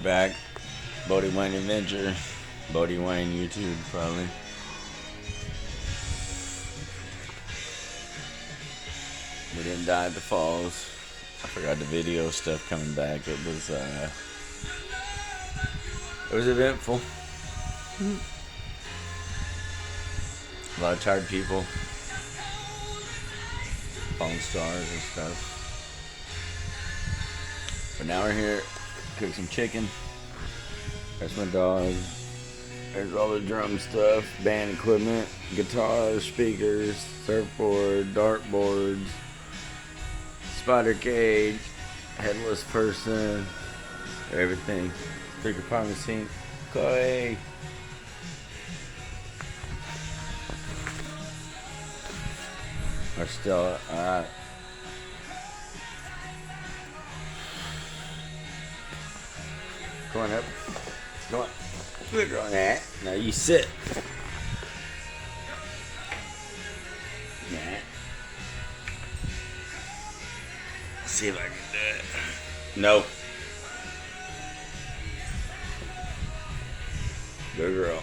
back. Bodie Wayne Adventure. Bodie Wayne YouTube, probably. We didn't die at the falls. I forgot the video stuff coming back. It was eventful. A lot of tired people. Fallen stars and stuff. But now we're here. Cook some chicken. There's my dog. There's all the drum stuff, band equipment, guitars, speakers, surfboard, dartboards, spider cage, headless person, everything. Speaker palm sink. Chloe. We're still alright. Come on up. Come on. Good on that. Now you sit. Yeah. See if I can do it. No. Good girl.